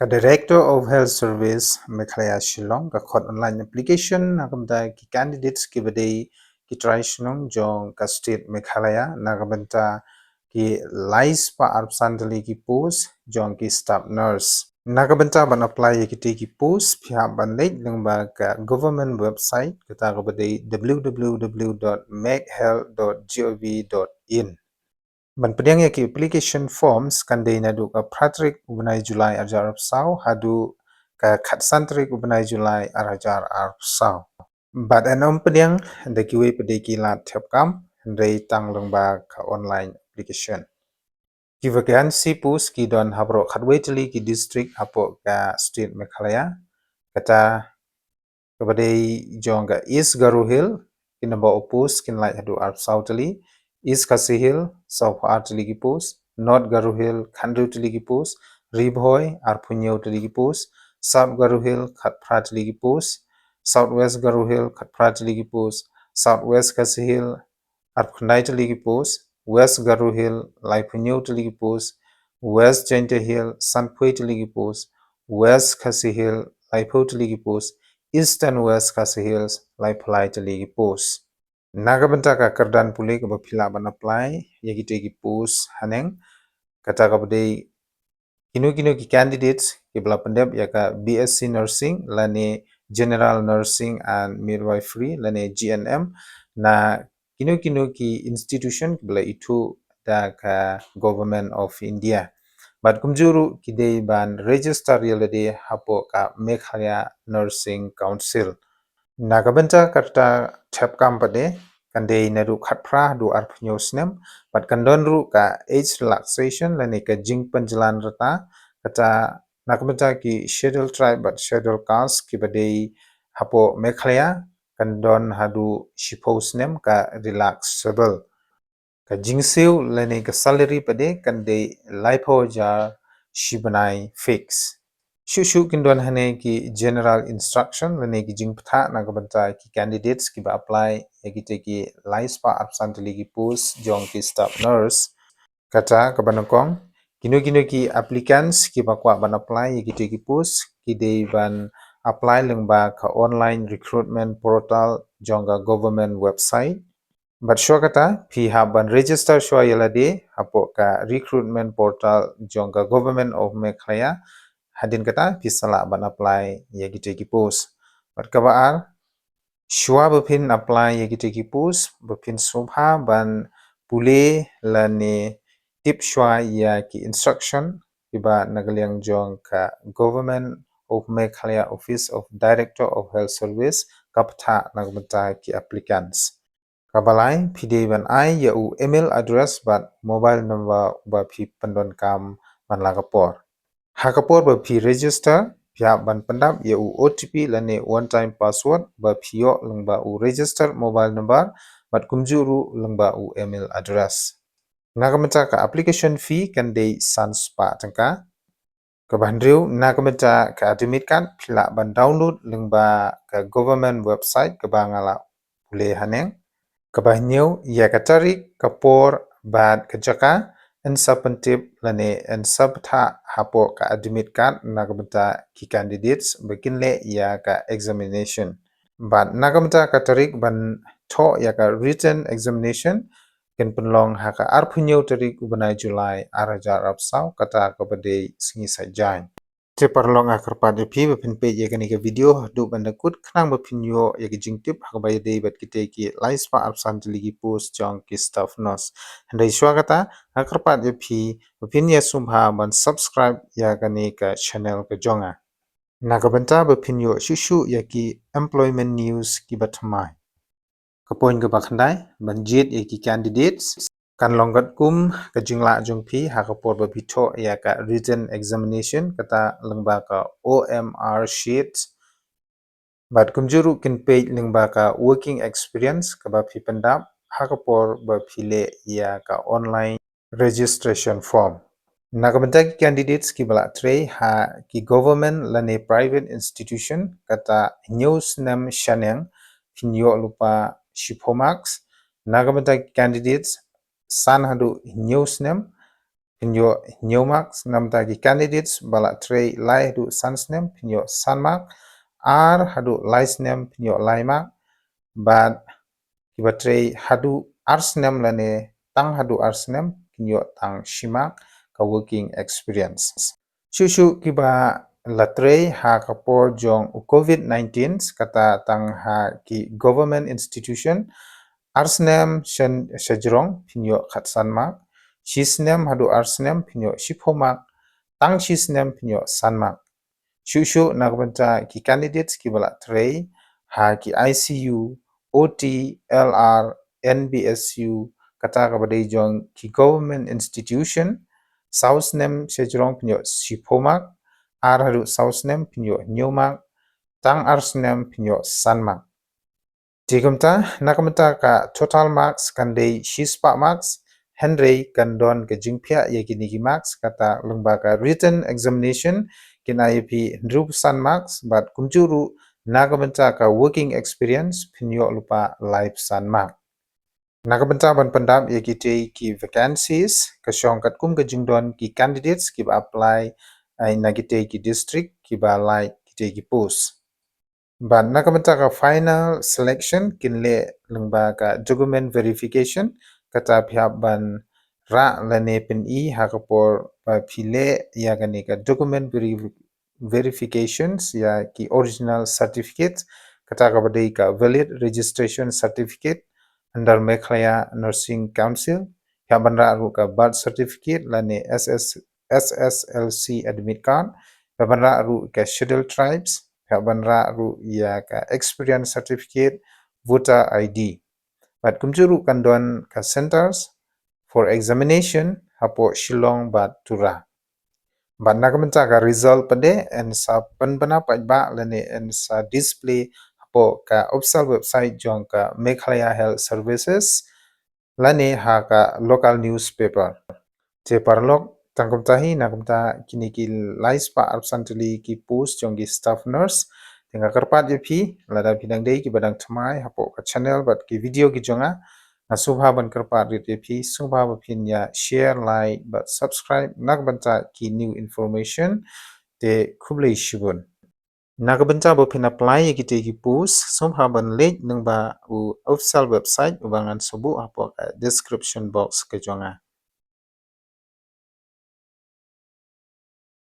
Director of Health Service Meghalaya Shillong ka khot online application nakamta ki candidates ki badai ki try shnong jong ka state Meghalaya nakamta ki lies pa arpsandali ki post jong ki staff nurse nakamta ban apply ki te ki post phya ban late lengba ka government website kata ka badai www.meghealth.gov.in ban pedang ya ki application forms kandai nadu ka pratrik ubnai Julai ajar sau hadu ka khatsantrik ubnai Julai ajar sau but anom pedang da ki we pedai ki lat thapkam ndai tanglongba ka online application ki vacancy post ki don habro khatwetli ki district apo ka state Meghalaya kata kabadai jonga East Garu Hill kinaba post kin lai hadu sau tali East Khasi Hill, South Artiligi Post, North Garu Hill, Khandu Tiligi Post, Ribhoi, Arpunyo Tiligi Post, South Garu Hill, Khatpra Tiligi Post, Southwest Garu Hill, Khatpra Tiligi Post, Southwest Khasi Hill, Arpunai Tiligi Post, West Garu Hill, Laipunyo Tiligi Post, West Jente Hill, Sanpui Tiligi Post, West Khasi Hill, Laipo Tiligi Post, East and West Khasi Hills, Laipalai Tiligi Post. Nagabanta ka kardan puli ka bapila ban apply yagi tegi post haneng kata ka badai kinu ki candidates ki bala pandep ya ka BSc nursing lane general nursing and midwifery lane GNM na kinu ki institution ki bala itu da ka government of India but kumjuru ki dei ban register yalade hapo ka Meghalaya Nursing Council Nagabanta karta chapkam pade kandei naru khatpra du arpnyo snem but kandon ru ka age relaxation lane ka jing panjalan rata kata nagabanta ki schedule tribe but schedule caste ki badei hapo Meghalaya kandon hadu shipo snem ka relaxable ka jingsiu lane ka salary pade kandei laipo jar shibanai fix Shushu kindon hane ki general instruction lane ki jingpatha nagabanta ki candidates ki ba apply yagi ki laispa absently ki post jong ki staff nurse kata kabanakong kinu ki applicants ki ba kwa ban apply yagi ki post ki de ban apply lengba ka online recruitment portal jonga government website but shwa kata phi ha ban register shwa yalade hapo ka recruitment portal jonga government of Meghalaya hadin kata pisala ban apply yagi ki post but kabar shwa bapin apply yagi ki post bapin subha ban pule lane tip shwa ya ki instruction iba nagaliang jong ka government of Meghalaya office of director of health service kaptha nagbanta ki applicants kabalai pide ban ai ya u email address but mobile number ba phi pandon kam ban lagapor Hakapor ba phi register pya ban pandap ya u OTP lane one time password ba phio lengba u register mobile number bat kumjuru lengba u email address nagamata ka application fee kan dei sans pa tangka ka bandriu nagamata ka admit card phila ban download lengba ka government website ka bangala pule haneng ka bahneu ya ka tarik ka por bat ka jaka en sapantip lane en sabtha hapo ka admit card nagamata ki candidates bekinle ya ka examination but nagamata ka tarik ban tho ya ka written examination ken penlong ha ka arphunyo tarik ubanai Julai arajar apsau kata ka bade singi sajai te parlong akarpat epi bapin pe ye kani ka video du banda kut khnang bapin yo ye ki jingtip ha ba dei bat kite ki lais pa apsan ligi post jong ki staff nos handai swagata akarpat epi bapin ye sumha ban subscribe ya kani ka channel ka jonga nagabanta bapin yo shushu ya ki employment news ki batmai kapoin ka bakhandai ban jit ye ki candidates kan longgat kum ka jingla jongphi ha ka por ba bitho ya ka written examination kata lengba ka OMR sheet bat kumjuru kin page lengba ka working experience ka ba phi pandap ha ka por ba phile ya ka online registration form nagamanta ki candidates ki bala tre ha ki government lane private institution kata news nam shaneng phinyo lupa shipomax nagamanta ki candidates san hadu news name pinyo new marks namta ki candidates bala tray lai hadu sans name pinyo san mark ar hadu lais name pinyo lai mark but kiba tray hadu ars name lane tang hadu ars name pinyo tang shimak ka working experience shushu kiba latre ha kapor jong COVID-19 kata tang ha ki government institution arsnem shen shajrong pinyo khatsanmak shisnem hadu arsnem pinyo shiphomak tang shisnem pinyo sanmak shushu nagbanta ki candidates ki bala tray ha ki ICU OT LR NBSU kata kabadai jong ki government institution sausnem shajrong pinyo shiphomak ar hadu sausnem pinyo nyomak tang arsnem pinyo sanmak Tikumta nakamta ka total marks kandei shispa marks Henry kandon ke jingpia yakini marks kata lembaga written examination kinaypi ndrupusan marks but kunjuru nakamta ka working experience pinyo lupa life san mark nakamta ban pandam yakite ki vacancies ka shongkat kum ke jingdon ki candidates ki apply nagite ki district ki ba like kite ki post Ban nakamta ka final selection kinle lengba ka document verification kata pihak ban ra lane pen I hakapor pa phile ya gani ka document verifications ya ki original certificate kata ka badai ka valid registration certificate under Meghalaya Nursing Council ya ban ra ru ka birth certificate lane SSLC admit card ya ban ra ru ka scheduled tribes banra ru ya ka experience certificate voter ID but kumjuru kandon ka centers for examination hapo shillong bat tura but nakamenta ka result pade and sa panbana ba lane and sa display hapo ka official website jong ka Meghalaya Health Services lane ha ka local newspaper je parlok tangkumtahi nakumta kini ki lais pa absently ki post jong ki staff nurse tengah kerpat je pi lada bidang dei ki badang thamai hapo ka channel bat ki video ki jonga nasubha ban kerpat rit je pi subha bapin ya share like but subscribe nak banta ki new information te khublei shibun nak banta bapin apply ki te ki post subha ban link nang ba u official website ubangan subu hapo ka description box ke jonga